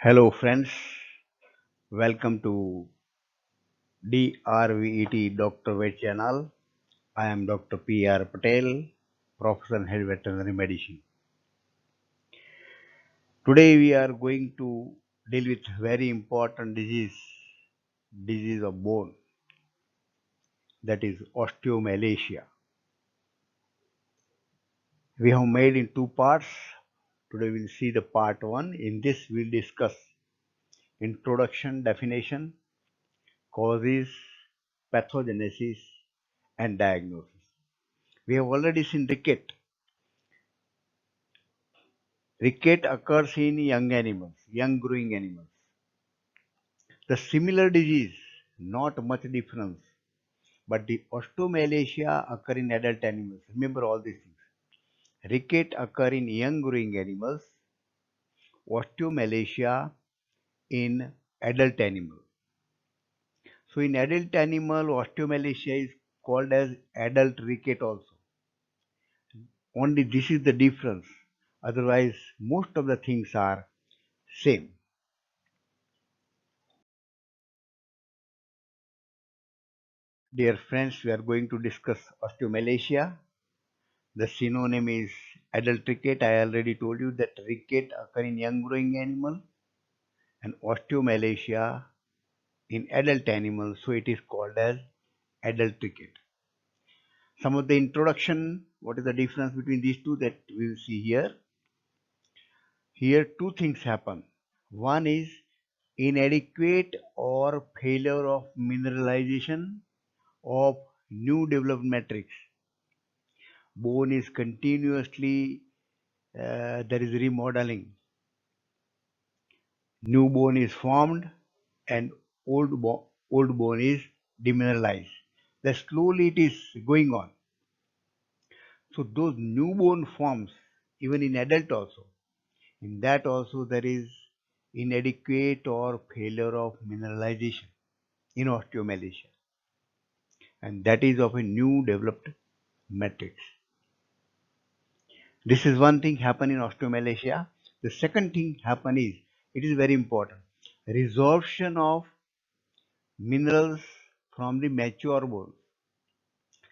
Hello friends, welcome to DRVET Dr. Vet channel. I am Dr. P.R. Patel, Professor and Head Veterinary Medicine. Today we are going to deal with very important disease of bone, that is osteomalacia. We have made in two parts. Today we'll see the part one. In this we'll discuss introduction, definition, causes, pathogenesis, and diagnosis. We have already seen ricket. Ricket occurs in young animals, young growing animals. The similar disease, not much difference, but the osteomalacia occur in adult animals. Remember all these things. Ricket occur in young growing animals, osteomalacia in adult animal. So in adult animal, osteomalacia is called as adult ricket also. Only this is the difference. Otherwise, most of the things are same. Dear friends, we are going to discuss osteomalacia. The synonym is adult ricket. I already told you that ricket occur in young growing animal and osteomalacia in adult animals. So it is called as adult ricket. Some of the introduction, what is the difference between these two that we will see here. Here two things happen. One is inadequate or failure of mineralization of new developed matrix. Bone is continuously, there is remodeling. New bone is formed and old bone is demineralized. That slowly it is going on. So those new bone forms, even in adult also, in that also there is inadequate or failure of mineralization in osteomalacia, and that is of a new developed matrix. This is one thing happen in osteomalacia. The second thing happen is, it is very important, resorption of minerals from the mature bone.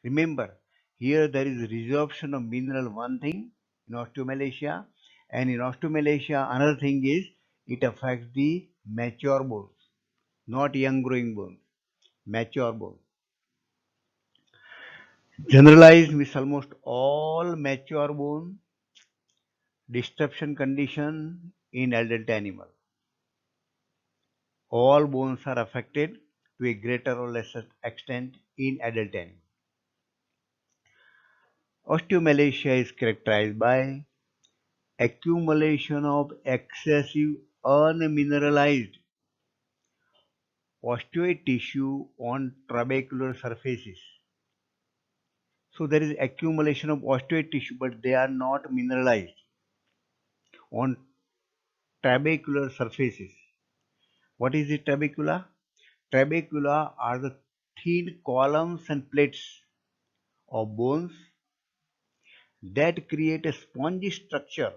Remember, here there is resorption of mineral, one thing in osteomalacia, and in osteomalacia another thing is it affects the mature bones, not young growing bones, mature bones. Generalized means almost all mature bone disruption condition in adult animal. All bones are affected to a greater or lesser extent in adult animal. Osteomalacia is characterized by accumulation of excessive unmineralized osteoid tissue on trabecular surfaces. So there is accumulation of osteoid tissue, but they are not mineralized on trabecular surfaces. What is the trabecula? Trabecula are the thin columns and plates of bones that create a spongy structure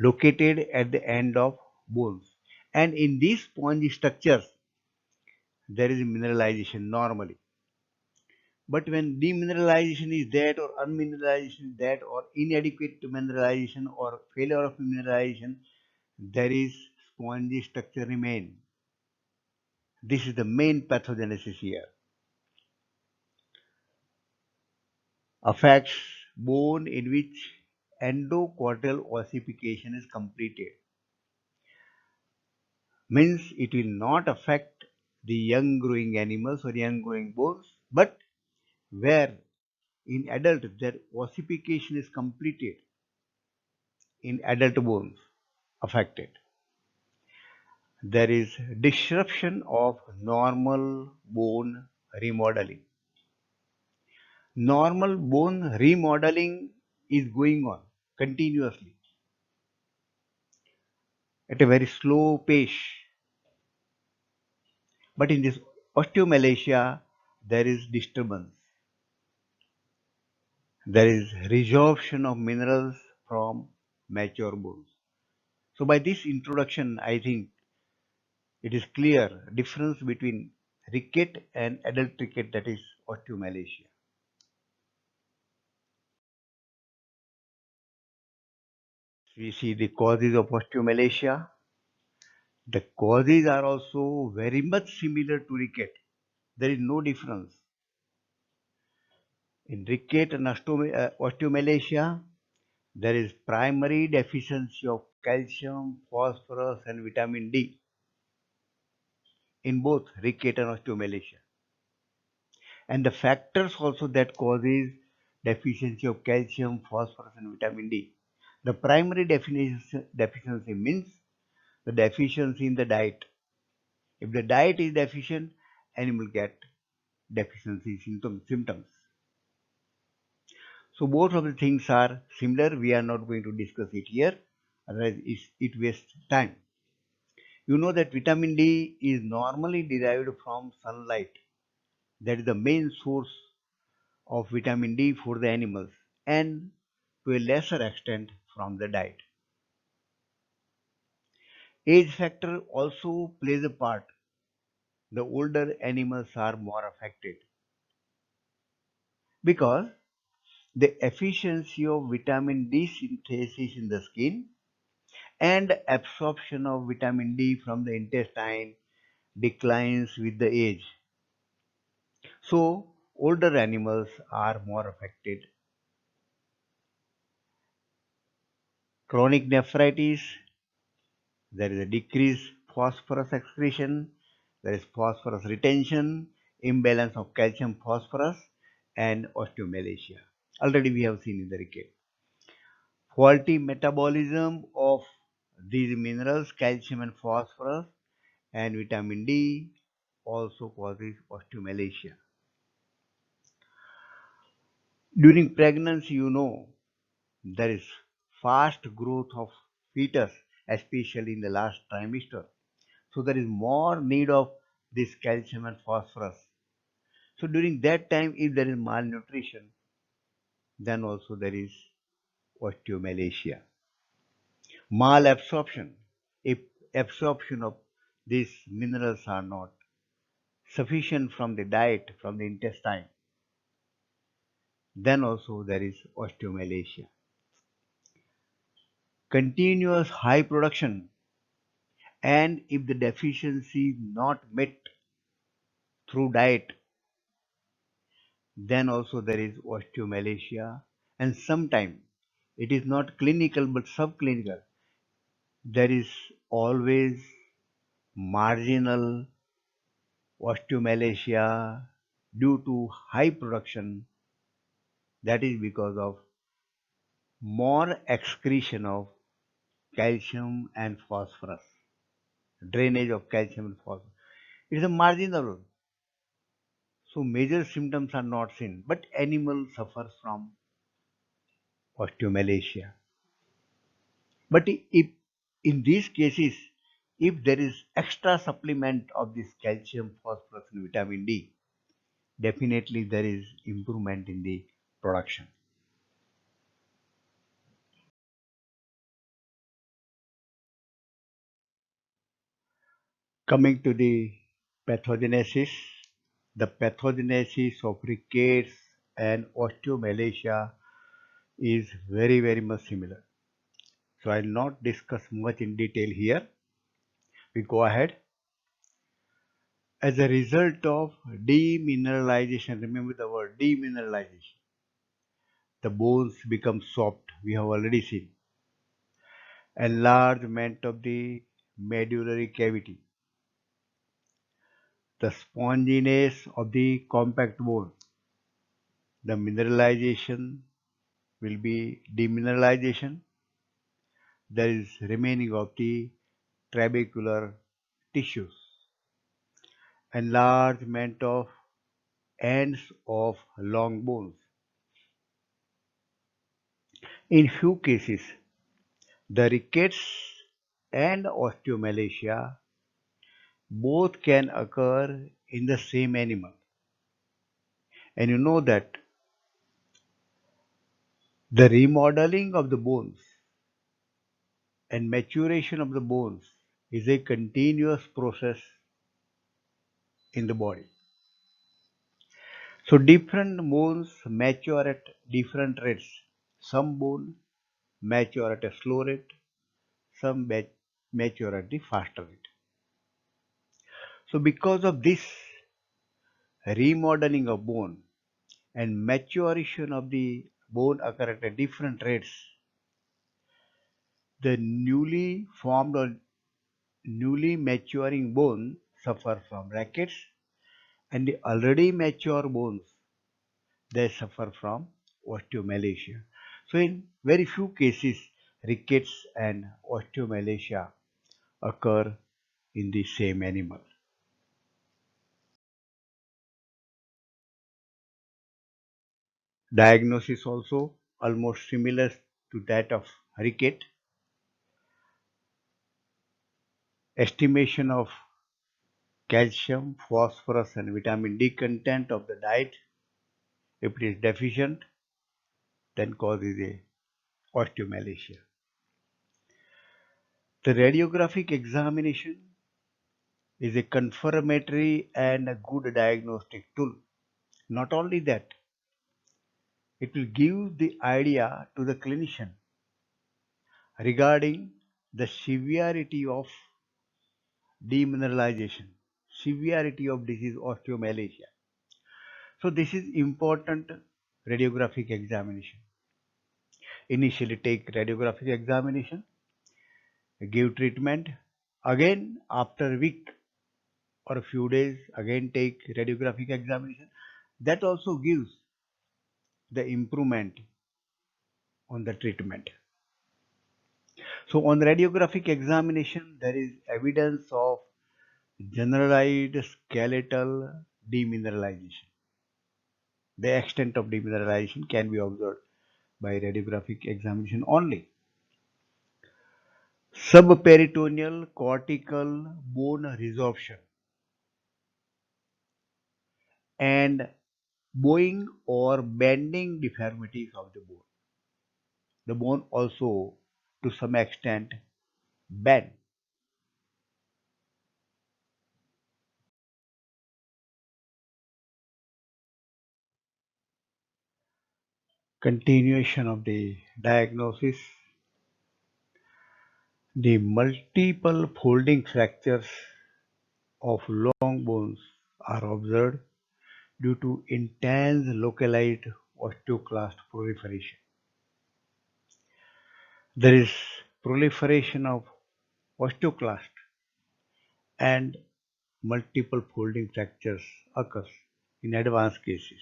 located at the end of bones. And in these spongy structures, there is mineralization normally. But when demineralization is that, or unmineralization is that, or inadequate mineralization or failure of mineralization, there is spongy structure remain. This is the main pathogenesis here. Affects bone in which endocortical ossification is completed. Means it will not affect the young growing animals or young growing bones, but where in adult their ossification is completed in adult bones affected. There is disruption of normal bone remodeling. Normal bone remodeling is going on continuously at a very slow pace. But in this osteomalacia, there is disturbance. There is resorption of minerals from mature bones. So by this introduction, I think it is clear difference between ricket and adult ricket, that is osteomalacia. We see the causes of osteomalacia. The causes are also very much similar to ricket. There is no difference. In ricket and osteomalacia, there is primary deficiency of calcium, phosphorus, and vitamin D in both ricket and osteomalacia. And the factors also that causes deficiency of calcium, phosphorus, and vitamin D. The primary deficiency means the deficiency in the diet. If the diet is deficient, animal get deficiency symptoms. So both of the things are similar. We are not going to discuss it here, otherwise it wastes time. You know that vitamin D is normally derived from sunlight. That is the main source of vitamin D for the animals, and to a lesser extent from the diet. Age factor also plays a part. The older animals are more affected because the efficiency of vitamin D synthesis in the skin and absorption of vitamin D from the intestine declines with the age. So, older animals are more affected. Chronic nephritis, there is a decreased phosphorus excretion, there is phosphorus retention, imbalance of calcium phosphorus, and osteomalacia. Already we have seen in the recap. Faulty metabolism of these minerals, calcium and phosphorus, and vitamin D also causes osteomalacia. During pregnancy, you know, there is fast growth of fetus, especially in the last trimester. So there is more need of this calcium and phosphorus. So during that time, if there is malnutrition, then also there is osteomalacia. Malabsorption. If absorption of these minerals are not sufficient from the diet, from the intestine, then also there is osteomalacia. Continuous high production, and if the deficiency is not met through diet, then also there is osteomalacia. And sometimes it is not clinical but subclinical. There is always marginal osteomalacia due to high production. That is because of more excretion of calcium and phosphorus, drainage of calcium and phosphorus. It is a marginal. So major symptoms are not seen, but animal suffers from osteomalacia. But if in these cases, if there is extra supplement of this calcium, phosphorus, and vitamin D, definitely there is improvement in the production. Coming to the pathogenesis, the pathogenesis of rickets and osteomalacia is very much similar. So I'll not discuss much in detail here. We go ahead. As a result of demineralization, remember the word demineralization, the bones become soft. We have already seen. Enlargement of the medullary cavity, the sponginess of the compact bone, the mineralization will be demineralization. There is remaining of the trabecular tissues, enlargement of ends of long bones. In few cases, the rickets and osteomalacia both can occur in the same animal. And you know that the remodeling of the bones and maturation of the bones is a continuous process in the body. So different bones mature at different rates. Some bone mature at a slow rate, some mature at the faster rate. So because of this remodeling of bone and maturation of the bone occur at a different rates, the newly formed or newly maturing bone suffer from rickets, and the already mature bones they suffer from osteomalacia. So in very few cases, rickets and osteomalacia occur in the same animal. Diagnosis also almost similar to that of ricket. Estimation of calcium, phosphorus and vitamin D content of the diet. If it is deficient, then causes a osteomalacia. The radiographic examination is a confirmatory and a good diagnostic tool. Not only that, it will give the idea to the clinician regarding the severity of demineralization, severity of disease osteomalacia. So this is important radiographic examination. Initially take radiographic examination, give treatment, again after a week or a few days again take radiographic examination. That also gives the improvement on the treatment. So on radiographic examination, there is evidence of generalized skeletal demineralization. The extent of demineralization can be observed by radiographic examination only. Subperitoneal cortical bone resorption and bowing or bending deformities of the bone. The bone also to some extent bend. Continuation of the diagnosis. The multiple folding fractures of long bones are observed due to intense localized osteoclast proliferation. There is proliferation of osteoclast and multiple folding fractures occurs in advanced cases.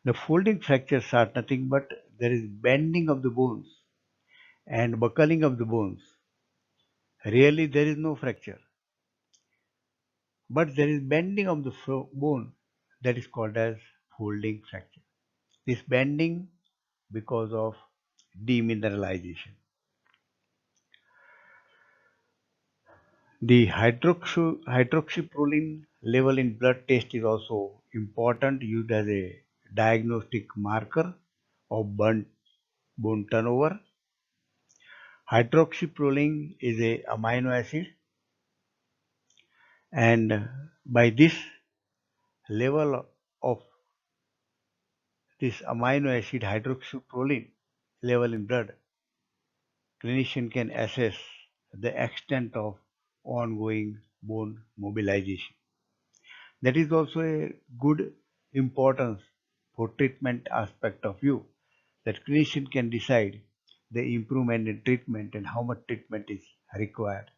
The folding fractures are nothing but there is bending of the bones and buckling of the bones. Really there is no fracture, but there is bending of the bone that is called as folding fracture. This bending because of demineralization. The hydroxyproline level in blood test is also important, used as a diagnostic marker of bone turnover. Hydroxyproline is a amino acid, and by this level of this amino acid hydroxyproline level in blood, clinician can assess the extent of ongoing bone mobilization. That is also a good importance for treatment aspect of view, that clinician can decide the improvement in treatment and how much treatment is required.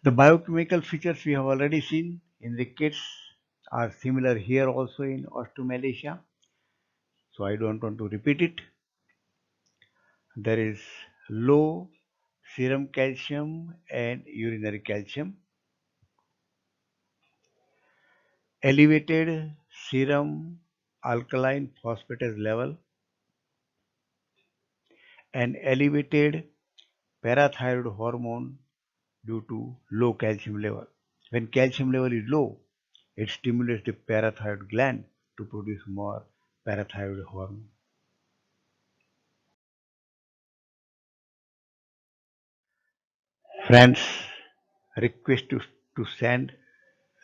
The biochemical features we have already seen in rickets are similar here also in osteomalacia, so I don't want to repeat it. There is low serum calcium and urinary calcium, elevated serum alkaline phosphatase level, and elevated parathyroid hormone due to low calcium level. When calcium level is low, it stimulates the parathyroid gland to produce more parathyroid hormone. Friends, request to send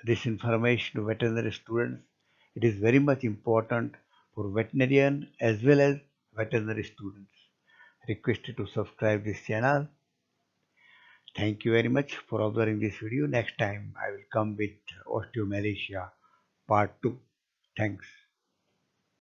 this information to veterinary students. It is very much important for veterinarian as well as veterinary students. Requested to subscribe this channel. Thank you very much for observing this video. Next time I will come with osteomalacia part 2. Thanks.